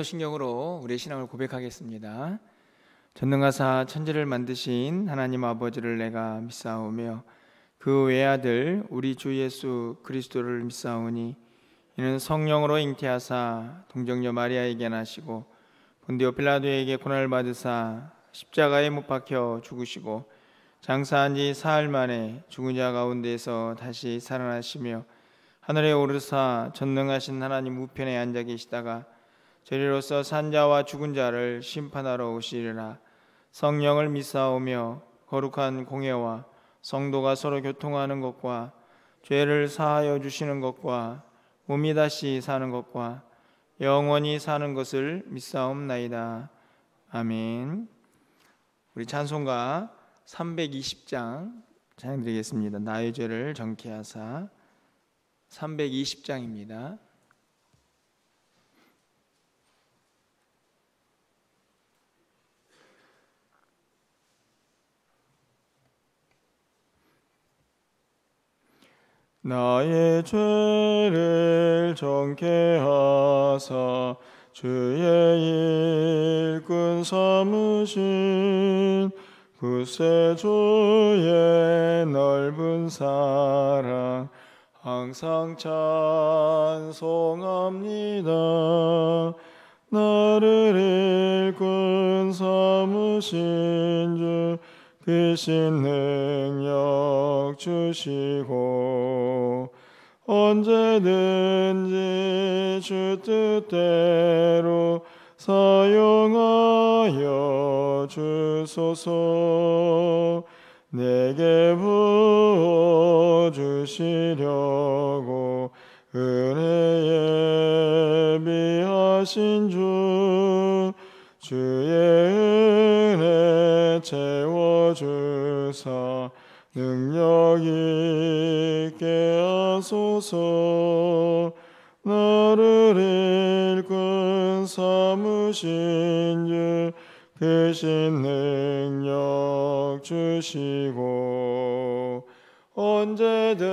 신경으로 우리의 신앙을 고백하겠습니다. 전능하사 천지를 만드신 하나님 아버지를 내가 믿사오며 그 외아들 우리 주 예수 그리스도를 믿사오니 이는 성령으로 잉태하사 동정녀 마리아에게 나시고 본디오 빌라도에게 고난을 받으사 십자가에 못 박혀 죽으시고 장사한 지 사흘 만에 죽은 자 가운데서 다시 살아나시며 하늘에 오르사 전능하신 하나님 우편에 앉아 계시다가 저리로서 산자와 죽은 자를 심판하러 오시리라. 성령을 믿사오며 거룩한 공회와 성도가 서로 교통하는 것과 죄를 사하여 주시는 것과 몸이 다시 사는 것과 영원히 사는 것을 믿사옵나이다. 아멘. 우리 찬송가 320장 찬양드리겠습니다. 나의 죄를 정케 하사. 320장입니다. 나의 죄를 정케 하사 주의 일꾼 삼으신 구세주의 넓은 사랑 항상 찬송합니다. 나를 일꾼 삼으신 주 크신 능력 주시고 언제든지 주 뜻대로 사용하여 주소서. 내게 부어주시려고 은혜에 비하신 주 주의 은혜 채워주사 능력 있게 하소서. 나를 일꾼 삼으신 주 크신 능력 주시고 언제든지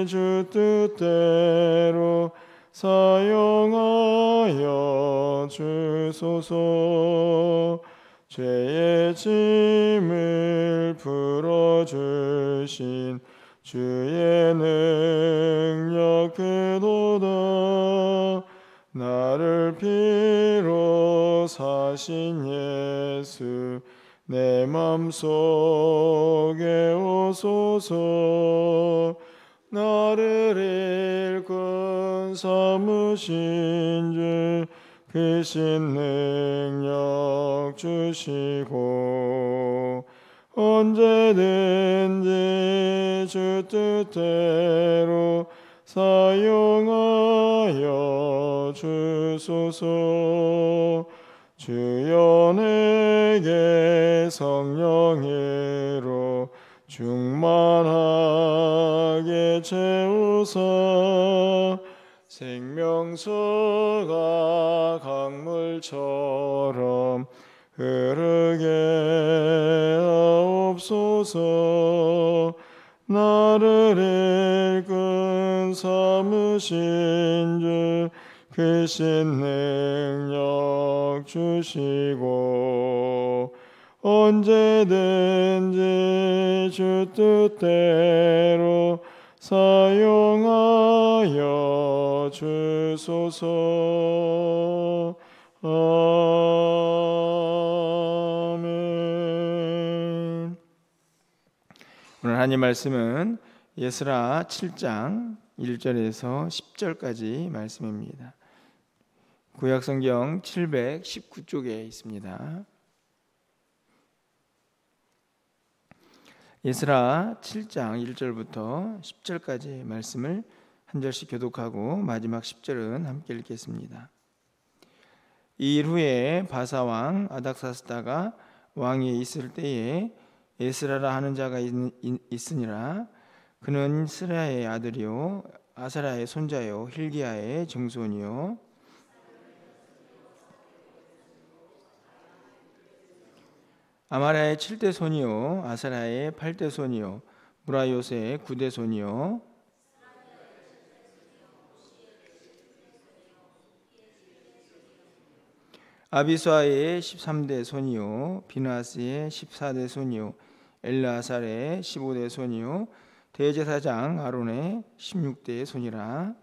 주 뜻대로 사용하여 주소서. 죄의 짐을 풀어주신 주의 능력 그도다. 나를 피로 사신 예수 내 맘속에 오소서. 나를 일꾼 삼으신 주 크신 능력 주시고 언제든지 주 뜻대로 사용하여 주소서. 주여 내게 성령으로 충만하게 채우사 생명수가 강물처럼 흐르게 하옵소서. 나를 일꾼 삼으신 주 크신 능력 주시고 언제든지 주 뜻대로 사용하여 주소서. 아멘. 오늘 하나님 말씀은 예스라 7장 1절에서 10절까지 말씀입니다. 구약성경 719쪽에 있습니다. 예스라 7장 1절부터 10절까지 말씀을 한 절씩 교독하고 마지막 10절은 함께 읽겠습니다. 이 일 후에 바사왕 아닥사스다가 왕위에 있을 때에 에스라라 하는 자가 있으니라. 그는 스라의 아들이요 아사라의 손자요 힐기야의 증손이요 아마라의 7대 손이요 아사라의 8대 손이요 무라요세의 9대 손이요 아비수아의 13대 손이요 비나스의 14대 손이요 엘르아살의 15대 손이요 대제사장 아론의 16대 손이라.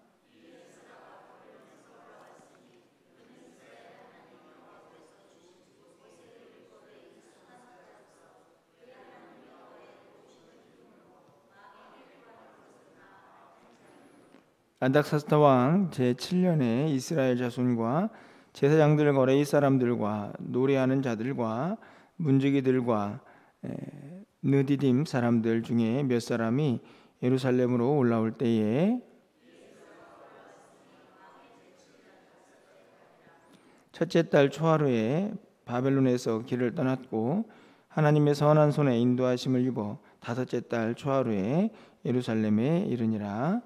안닥사스다 왕 제7년에 이스라엘 자손과 제사장들과 레위 사람들과 노래하는 자들과 문지기들과 느디딤 사람들 중에 몇 사람이 예루살렘으로 올라올 때에 첫째 달 초하루에 바벨론에서 길을 떠났고 하나님의 선한 손에 인도하심을 입어 다섯째 달 초하루에 예루살렘에 이르니라.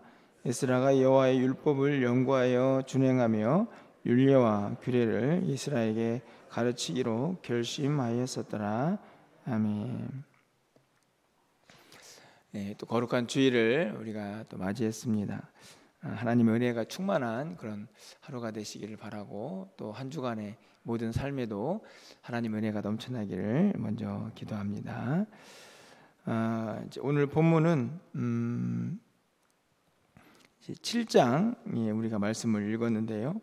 에스라가 여호와의 율법을 연구하여 준행하며 율례와 규례를 이스라엘에게 가르치기로 결심하였었더라. 아멘. 네, 또 거룩한 주일을 우리가 또 맞이했습니다. 하나님의 은혜가 충만한 그런 하루가 되시기를 바라고 또 한 주간의 모든 삶에도 하나님의 은혜가 넘쳐나기를 먼저 기도합니다. 오늘 본문은 7장 우리가 말씀을 읽었는데요.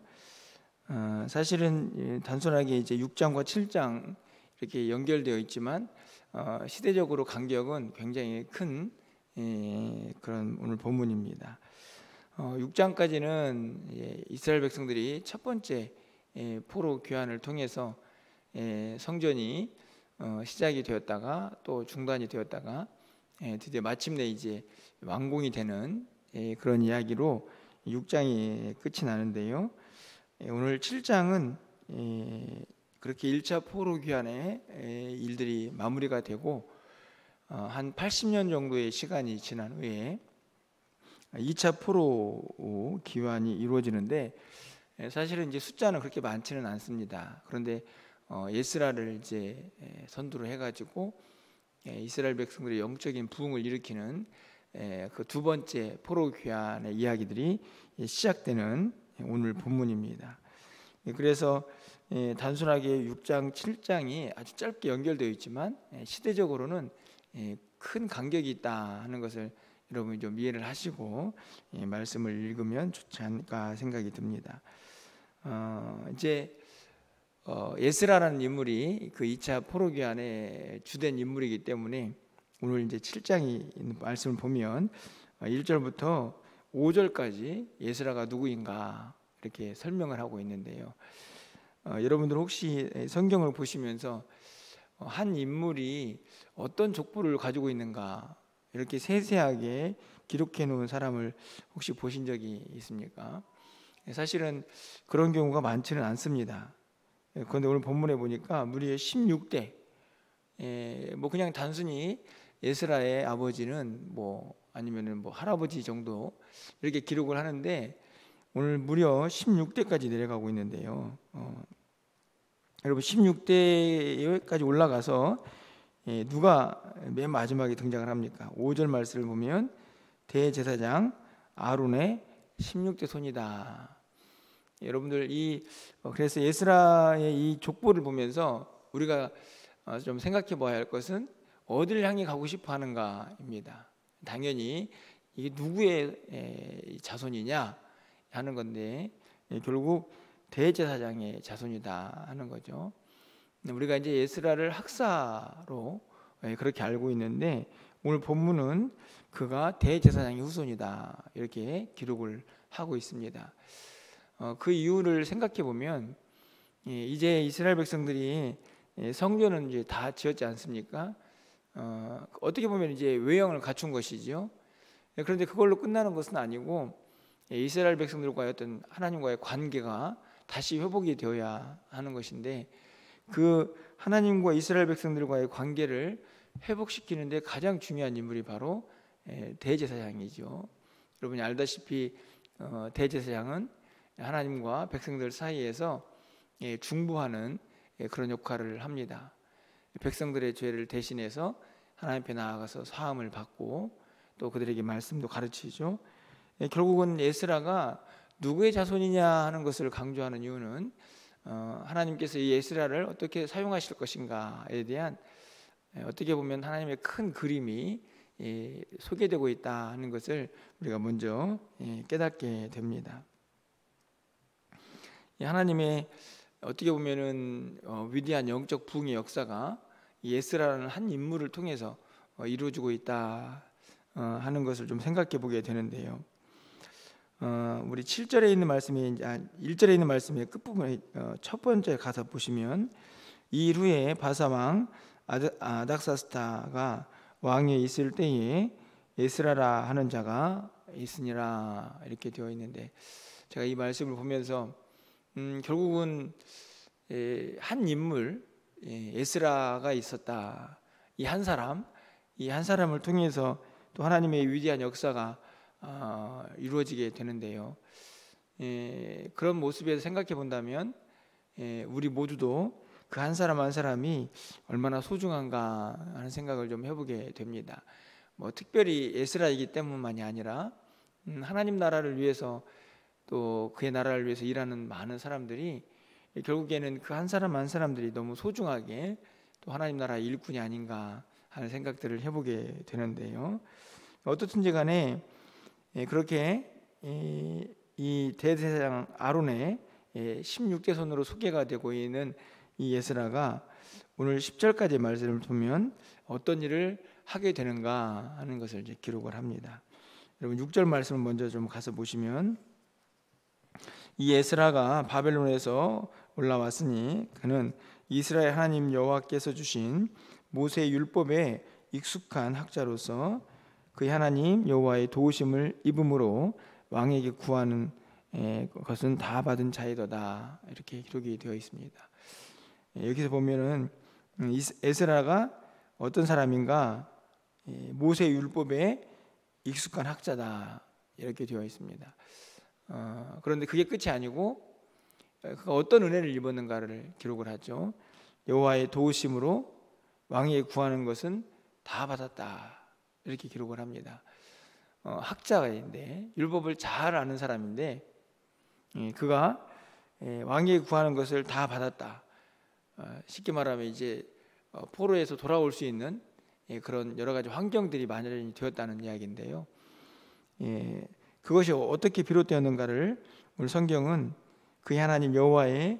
사실은 단순하게 이제 6장과 7장 이렇게 연결되어 있지만 시대적으로 간격은 굉장히 큰 그런 오늘 본문입니다. 6장까지는 이스라엘 백성들이 첫 번째 포로 귀환을 통해서 성전이 시작이 되었다가 또 중단이 되었다가 드디어 마침내 이제 완공이 되는 그런 이야기로 6장이 끝이 나는데요. 오늘 7장은 그렇게 1차 포로 귀환의 일들이 마무리가 되고 한 80년 정도의 시간이 지난 후에 2차 포로 귀환이 이루어지는데 사실은 이제 숫자는 그렇게 많지는 않습니다. 그런데 에스라를 이제 선두로 해가지고 이스라엘 백성들의 영적인 부흥을 일으키는 그 두 번째 포로 귀환의 이야기들이 시작되는 오늘 본문입니다. 그래서 단순하게 6장, 7장이 아주 짧게 연결되어 있지만 시대적으로는 큰 간격이 있다 하는 것을 여러분이 좀 이해를 하시고 말씀을 읽으면 좋지 않을까 생각이 듭니다. 이제 에스라라는 인물이 그 2차 포로 귀환의 주된 인물이기 때문에 오늘 이제 7장이 말씀을 보면 1절부터 5절까지 에스라가 누구인가 이렇게 설명을 하고 있는데요. 여러분들 혹시 성경을 보시면서 한 인물이 어떤 족보를 가지고 있는가 이렇게 세세하게 기록해 놓은 사람을 혹시 보신 적이 있습니까? 사실은 그런 경우가 많지는 않습니다. 그런데 오늘 본문에 보니까 무려 16대 뭐 그냥 단순히 에스라의 아버지는 뭐 아니면은 뭐 할아버지 정도 이렇게 기록을 하는데 오늘 무려 16대까지 내려가고 있는데요. 여러분 16대까지 올라가서 누가 맨 마지막에 등장을 합니까? 5절 말씀을 보면 대제사장 아론의 16대 손이다. 여러분들 그래서 에스라의 이 족보를 보면서 우리가 좀 생각해 봐야 할 것은 어디를 향해 가고 싶어 하는가입니다. 당연히 이게 누구의 자손이냐 하는 건데 결국 대제사장의 자손이다 하는 거죠. 우리가 이제 에스라를 학사로 그렇게 알고 있는데 오늘 본문은 그가 대제사장의 후손이다 이렇게 기록을 하고 있습니다. 그 이유를 생각해 보면 이제 이스라엘 백성들이 성전은 이제 다 지었지 않습니까? 어떻게 보면 이제 외형을 갖춘 것이죠. 그런데 그걸로 끝나는 것은 아니고 이스라엘 백성들과의 어떤 하나님과의 관계가 다시 회복이 되어야 하는 것인데 그 하나님과 이스라엘 백성들과의 관계를 회복시키는데 가장 중요한 인물이 바로 대제사장이죠. 여러분이 알다시피 대제사장은 하나님과 백성들 사이에서 중보하는 그런 역할을 합니다. 백성들의 죄를 대신해서 하나님 앞에 나아가서 사함을 받고 또 그들에게 말씀도 가르치죠. 결국은 에스라가 누구의 자손이냐 하는 것을 강조하는 이유는 하나님께서 이 에스라를 어떻게 사용하실 것인가에 대한 어떻게 보면 하나님의 큰 그림이 소개되고 있다 하는 것을 우리가 먼저 깨닫게 됩니다. 하나님의 어떻게 보면은 위대한 영적 부흥의 역사가 이 에스라라는 한 인물을 통해서 이루어지고 있다 하는 것을 좀 생각해 보게 되는데요. 우리 7절에 있는 말씀이 1절에 있는 말씀의 끝부분에 첫 번째 가서 보시면 이 일 후에 바사왕 아닥사스다가 왕위에 있을 때에 에스라라 하는 자가 있으니라 이렇게 되어 있는데, 제가 이 말씀을 보면서 결국은 한 인물 에스라가 있었다. 이 한 사람을 통해서 또 하나님의 위대한 역사가 이루어지게 되는데요. 그런 모습에서 생각해 본다면 우리 모두도 그 한 사람 한 사람이 얼마나 소중한가 하는 생각을 좀 해보게 됩니다. 특별히 에스라이기 때문만이 아니라 하나님 나라를 위해서 또 그의 나라를 위해서 일하는 많은 사람들이 결국에는 그 한 사람 한 사람들이 너무 소중하게 또 하나님 나라의 일꾼이 아닌가 하는 생각들을 해보게 되는데요. 어떻든지 간에 그렇게 이 대제사장 아론의 16대 손으로 소개가 되고 있는 이 에스라가 오늘 10절까지의 말씀을 보면 어떤 일을 하게 되는가 하는 것을 이제 기록을 합니다. 여러분 6절 말씀을 먼저 좀 가서 보시면, 이 에스라가 바벨론에서 올라왔으니 그는 이스라엘 하나님 여호와께서 주신 모세의 율법에 익숙한 학자로서 그의 하나님 여호와의 도우심을 입음으로 왕에게 구하는 것은 다 받은 자이더다 이렇게 기록이 되어 있습니다. 여기서 보면은 에스라가 어떤 사람인가, 모세의 율법에 익숙한 학자다 이렇게 되어 있습니다. 그런데 그게 끝이 아니고 그가 어떤 은혜를 입었는가를 기록을 하죠. 여호와의 도우심으로 왕에게 구하는 것은 다 받았다 이렇게 기록을 합니다. 학자인데 율법을 잘 아는 사람인데 그가 왕에게 구하는 것을 다 받았다. 쉽게 말하면 이제 포로에서 돌아올 수 있는 그런 여러 가지 환경들이 마련이 되었다는 이야기인데요. 그것이 어떻게 비롯되었는가를 오늘 성경은 그의 하나님 여호와의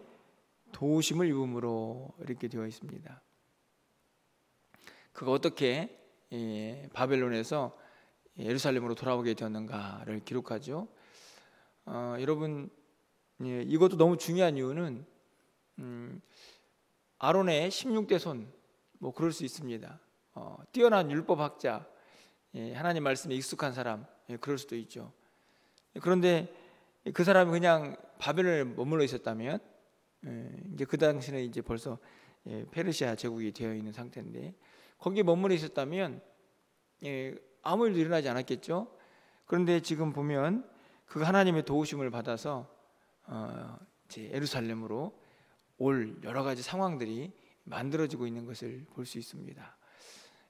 도우심을 입음으로 이렇게 되어 있습니다. 그가 어떻게 바벨론에서 예루살렘으로 돌아오게 되었는가를 기록하죠. 여러분 이것도 너무 중요한 이유는 아론의 16대 손 그럴 수 있습니다. 뛰어난 율법학자, 하나님 말씀에 익숙한 사람, 그럴 수도 있죠. 그런데 그 사람이 그냥 바벨론에 머물러 있었다면 이제 그 당시는 이제 벌써 페르시아 제국이 되어 있는 상태인데 거기에 머물러 있었다면 아무 일도 일어나지 않았겠죠. 그런데 지금 보면 그 하나님의 도우심을 받아서 이제 예루살렘으로 올 여러 가지 상황들이 만들어지고 있는 것을 볼 수 있습니다.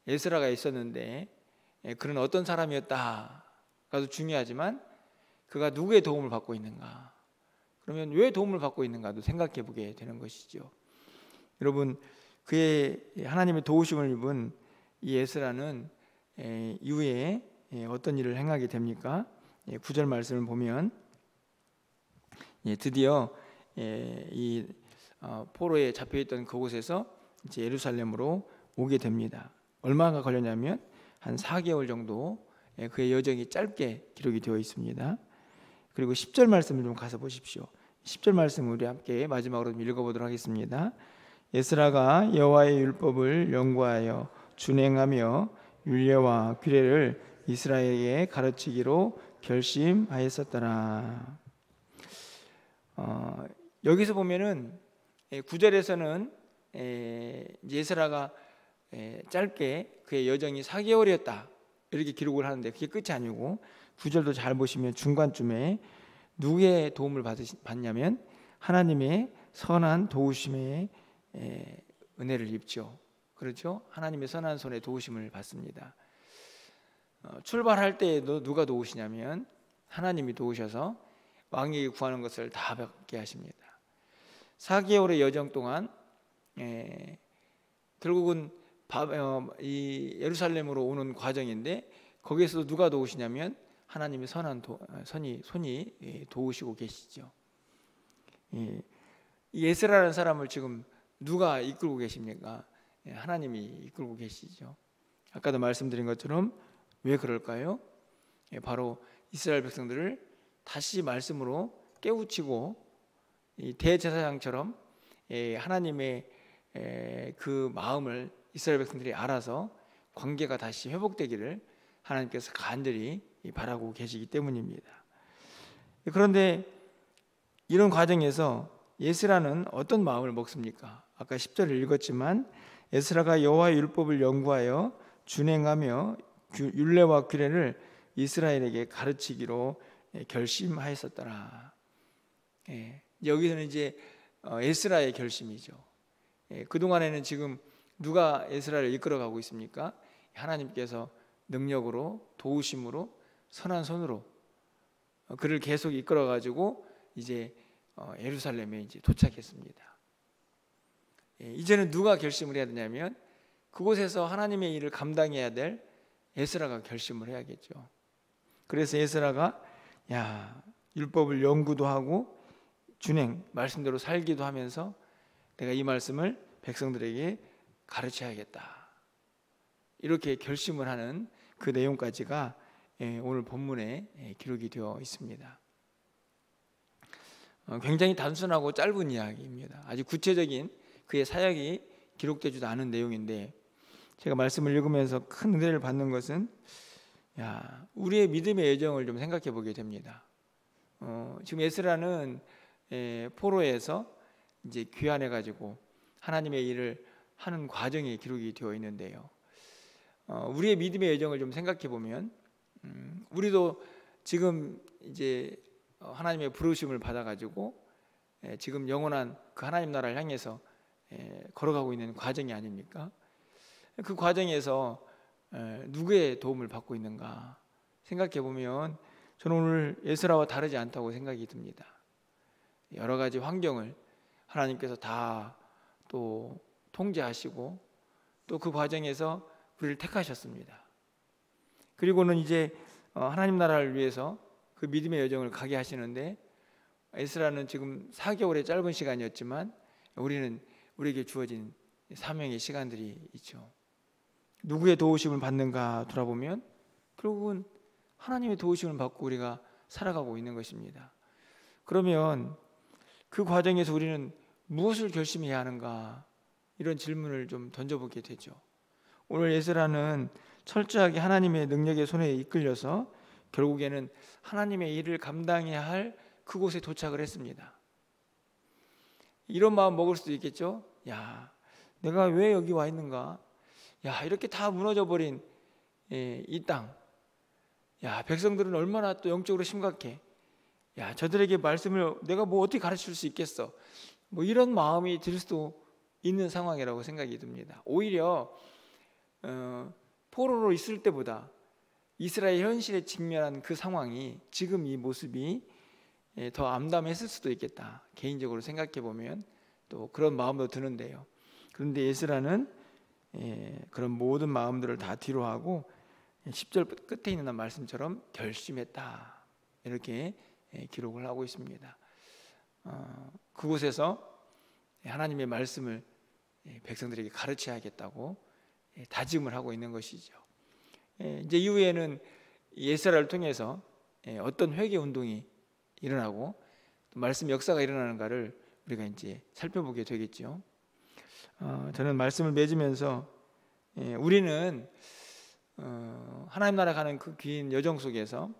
에스라가 있었는데 그는 어떤 사람이었다가도 중요하지만 그가 누구의 도움을 받고 있는가, 그러면 왜 도움을 받고 있는가도 생각해 보게 되는 것이죠. 여러분 그의 하나님의 도우심을 입은 이 에스라는 이후에 어떤 일을 행하게 됩니까? 9절 말씀을 보면 드디어 이 포로에 잡혀있던 그곳에서 이제 예루살렘으로 오게 됩니다. 얼마나 걸렸냐면 한 4개월 정도 그의 여정이 짧게 기록이 되어 있습니다. 그리고 10절 말씀을 좀 가서 보십시오. 10절 말씀 우리 함께 마지막으로 좀 읽어보도록 하겠습니다. 에스라가 여호와의 율법을 연구하여 준행하며 율례와 규례를 이스라엘에게 가르치기로 결심하였었더라. 여기서 보면은 9절에서는 에스라가 짧게 그의 여정이 4개월이었다 이렇게 기록을 하는데 그게 끝이 아니고 9절도 잘 보시면 중간쯤에 누구의 도움을 받냐면 하나님의 선한 도우심의 은혜를 입죠. 그렇죠? 하나님의 선한 손에 도우심을 받습니다. 출발할 때에도 누가 도우시냐면 하나님이 도우셔서 왕에게 구하는 것을 다 받게 하십니다. 4개월의 여정 동안 결국은 이 예루살렘으로 오는 과정인데, 거기에서 누가 도우시냐면 하나님의 손이 도우시고 계시죠. 이 에스라라는 사람을 지금 누가 이끌고 계십니까? 하나님이 이끌고 계시죠. 아까도 말씀드린 것처럼 왜 그럴까요? 바로 이스라엘 백성들을 다시 말씀으로 깨우치고, 이 대제사장처럼 하나님의 그 마음을 이스라엘 백성들이 알아서 관계가 다시 회복되기를 하나님께서 간절히 바라고 계시기 때문입니다. 그런데 이런 과정에서 에스라는 어떤 마음을 먹습니까? 아까 10절을 읽었지만, 에스라가 여호와의 율법을 연구하여 준행하며 율례와 규례를 이스라엘에게 가르치기로 결심하였었더라. 여기서는 이제 에스라의 결심이죠. 그동안에는 지금 누가 에스라를 이끌어가고 있습니까? 하나님께서 능력으로, 도우심으로, 선한 손으로 그를 계속 이끌어가지고 이제 예루살렘에 이제 도착했습니다. 이제는 누가 결심을 해야 되냐면, 그곳에서 하나님의 일을 감당해야 될 에스라가 결심을 해야겠죠. 그래서 에스라가 율법을 연구도 하고 준행, 말씀대로 살기도 하면서 내가 이 말씀을 백성들에게 가르쳐야겠다, 이렇게 결심을 하는 그 내용까지가 오늘 본문에 기록이 되어 있습니다. 굉장히 단순하고 짧은 이야기입니다. 아주 구체적인 그의 사역이 기록되지도 않은 내용인데, 제가 말씀을 읽으면서 큰 은혜를 받는 것은 우리의 믿음의 여정을 좀 생각해 보게 됩니다. 지금 에스라는 포로에서 이제 귀환해 가지고 하나님의 일을 하는 과정이 기록이 되어 있는데요. 우리의 믿음의 여정을 좀 생각해 보면, 우리도 지금 이제 하나님의 부르심을 받아 가지고 지금 영원한 그 하나님 나라를 향해서 걸어가고 있는 과정이 아닙니까? 그 과정에서 누구의 도움을 받고 있는가 생각해 보면, 저는 오늘 에스라와 다르지 않다고 생각이 듭니다. 여러 가지 환경을 하나님께서 다 또 통제하시고, 또 그 과정에서 우리를 택하셨습니다. 그리고는 이제 하나님 나라를 위해서 그 믿음의 여정을 가게 하시는데, 에스라는 지금 4개월의 짧은 시간이었지만 우리에게 주어진 사명의 시간들이 있죠. 누구의 도우심을 받는가 돌아보면 결국은 하나님의 도우심을 받고 우리가 살아가고 있는 것입니다. 그러면 그 과정에서 우리는 무엇을 결심해야 하는가, 이런 질문을 좀 던져보게 되죠. 오늘 에스라는 철저하게 하나님의 능력의 손에 이끌려서 결국에는 하나님의 일을 감당해야 할 그곳에 도착을 했습니다. 이런 마음 먹을 수도 있겠죠. 내가 왜 여기 와 있는가? 이렇게 다 무너져 버린 이 땅, 백성들은 얼마나 또 영적으로 심각해. 저들에게 말씀을 내가 뭐 어떻게 가르칠 수 있겠어? 뭐 이런 마음이 들 수도 있는 상황이라고 생각이 듭니다. 오히려 포로로 있을 때보다 이스라엘 현실에 직면한 그 상황이, 지금 이 모습이 더 암담했을 수도 있겠다, 개인적으로 생각해 보면 또 그런 마음도 드는데요. 그런데 에스라는 그런 모든 마음들을 다 뒤로 하고 10절 끝에 있는 말씀처럼 결심했다, 이렇게 기록을 하고 있습니다. 그곳에서 하나님의 말씀을 백성들에게 가르쳐야겠다고 다짐을 하고 있는 것이죠. 이제 이후에는 에스라를 통해서 어떤 회개 운동이 일어나고 또 말씀 역사가 일어나는가를 우리가 이제 살펴보게 되겠죠. 저는 말씀을 맺으면서 우리는 하나님 나라 가는 그 긴 여정 속에서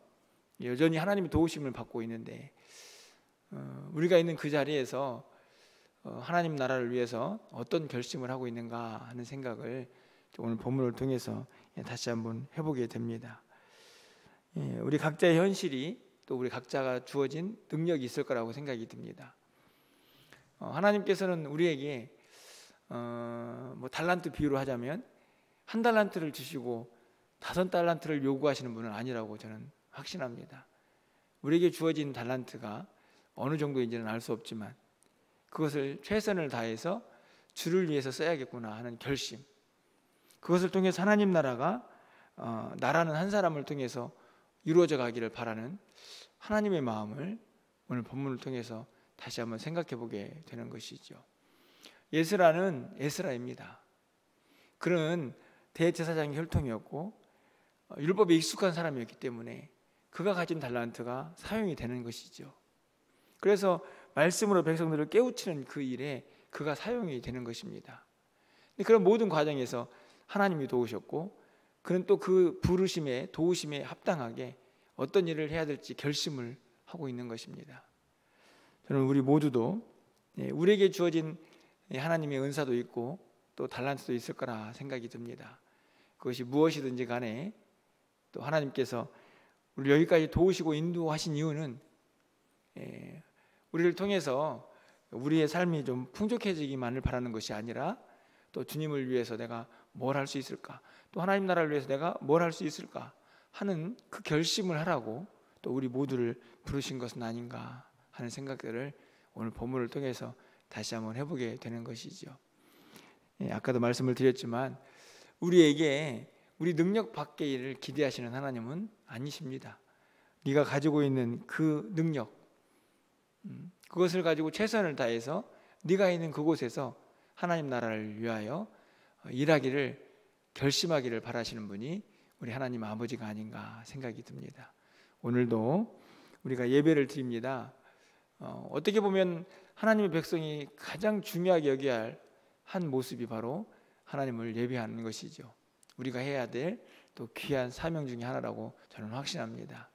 여전히 하나님의 도우심을 받고 있는데, 우리가 있는 그 자리에서 하나님 나라를 위해서 어떤 결심을 하고 있는가 하는 생각을 오늘 본문을 통해서 다시 한번 해보게 됩니다. 우리 각자의 현실이 또 우리 각자가 주어진 능력이 있을 거라고 생각이 듭니다. 하나님께서는 우리에게 뭐 달란트 비유로 하자면 1달란트를 주시고 5달란트를 요구하시는 분은 아니라고 저는 확신합니다. 우리에게 주어진 달란트가 어느 정도인지는 알 수 없지만 그것을 최선을 다해서 주를 위해서 써야겠구나 하는 결심, 그것을 통해서 하나님 나라가 나라는 한 사람을 통해서 이루어져 가기를 바라는 하나님의 마음을 오늘 본문을 통해서 다시 한번 생각해 보게 되는 것이죠. 에스라는 에스라입니다. 그는 대제사장의 혈통이었고 율법에 익숙한 사람이었기 때문에 그가 가진 달란트가 사용이 되는 것이죠. 그래서 말씀으로 백성들을 깨우치는 그 일에 그가 사용이 되는 것입니다. 그런 모든 과정에서 하나님이 도우셨고 그는 또 그 부르심에 도우심에 합당하게 어떤 일을 해야 될지 결심을 하고 있는 것입니다. 저는 우리 모두도 우리에게 주어진 하나님의 은사도 있고 또 달란트도 있을 거라 생각이 듭니다. 그것이 무엇이든지 간에 또 하나님께서 우리를 여기까지 도우시고 인도하신 이유는 우리를 통해서 우리의 삶이 좀 풍족해지기만을 바라는 것이 아니라 또 주님을 위해서 내가 뭘 할 수 있을까, 또 하나님 나라를 위해서 내가 뭘 할 수 있을까 하는 그 결심을 하라고 또 우리 모두를 부르신 것은 아닌가 하는 생각들을 오늘 본문을 통해서 다시 한번 해보게 되는 것이죠. 아까도 말씀을 드렸지만 우리에게 우리 능력 밖의 일을 기대하시는 하나님은 아니십니다. 네가 가지고 있는 그 능력, 그것을 가지고 최선을 다해서 네가 있는 그곳에서 하나님 나라를 위하여 일하기를 결심하기를 바라시는 분이 우리 하나님 아버지가 아닌가 생각이 듭니다. 오늘도 우리가 예배를 드립니다. 어떻게 보면 하나님의 백성이 가장 중요하게 여겨야 할 한 모습이 바로 하나님을 예배하는 것이죠. 우리가 해야 될 또 귀한 사명 중에 하나라고 저는 확신합니다.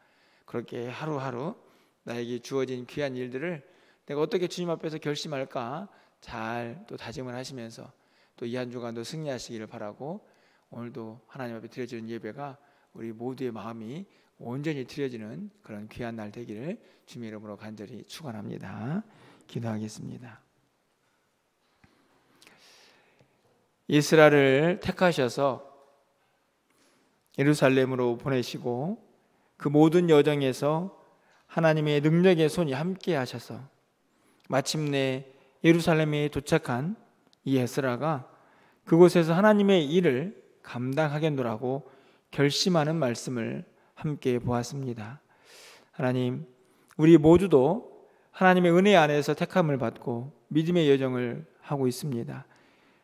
그렇게 하루하루 나에게 주어진 귀한 일들을 내가 어떻게 주님 앞에서 결심할까 잘 또 다짐을 하시면서 또 이 한 주간도 승리하시기를 바라고, 오늘도 하나님 앞에 드려지는 예배가 우리 모두의 마음이 온전히 드려지는 그런 귀한 날 되기를 주님의 이름으로 간절히 축원합니다. 기도하겠습니다. 이스라엘을 택하셔서 예루살렘으로 보내시고 그 모든 여정에서 하나님의 능력의 손이 함께 하셔서 마침내 예루살렘에 도착한 이 에스라가 그곳에서 하나님의 일을 감당하겠노라고 결심하는 말씀을 함께 보았습니다. 하나님, 우리 모두도 하나님의 은혜 안에서 택함을 받고 믿음의 여정을 하고 있습니다.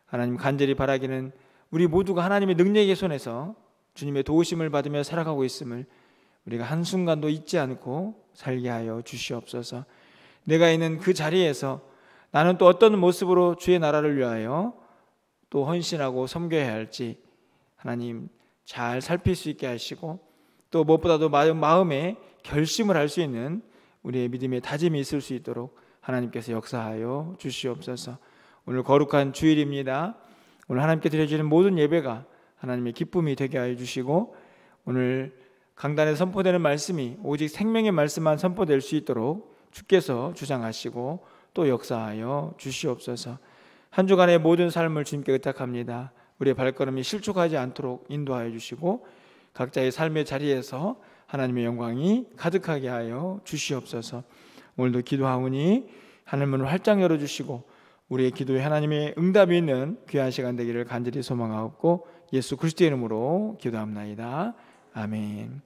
하나님, 간절히 바라기는 우리 모두가 하나님의 능력의 손에서 주님의 도우심을 받으며 살아가고 있음을 우리가 한순간도 잊지 않고 살게 하여 주시옵소서. 내가 있는 그 자리에서 나는 또 어떤 모습으로 주의 나라를 위하여 또 헌신하고 섬겨야 할지 하나님 잘 살필 수 있게 하시고, 또 무엇보다도 마음에 결심을 할 수 있는 우리의 믿음의 다짐이 있을 수 있도록 하나님께서 역사하여 주시옵소서. 오늘 거룩한 주일입니다. 오늘 하나님께 드려지는 모든 예배가 하나님의 기쁨이 되게 하여 주시고, 오늘 강단에 선포되는 말씀이 오직 생명의 말씀만 선포될 수 있도록 주께서 주장하시고 또 역사하여 주시옵소서. 한 주간의 모든 삶을 주님께 의탁합니다. 우리의 발걸음이 실족하지 않도록 인도하여 주시고 각자의 삶의 자리에서 하나님의 영광이 가득하게 하여 주시옵소서. 오늘도 기도하오니 하늘문을 활짝 열어주시고 우리의 기도에 하나님의 응답이 있는 귀한 시간 되기를 간절히 소망하옵고 예수 그리스도의 이름으로 기도합나이다. 아멘.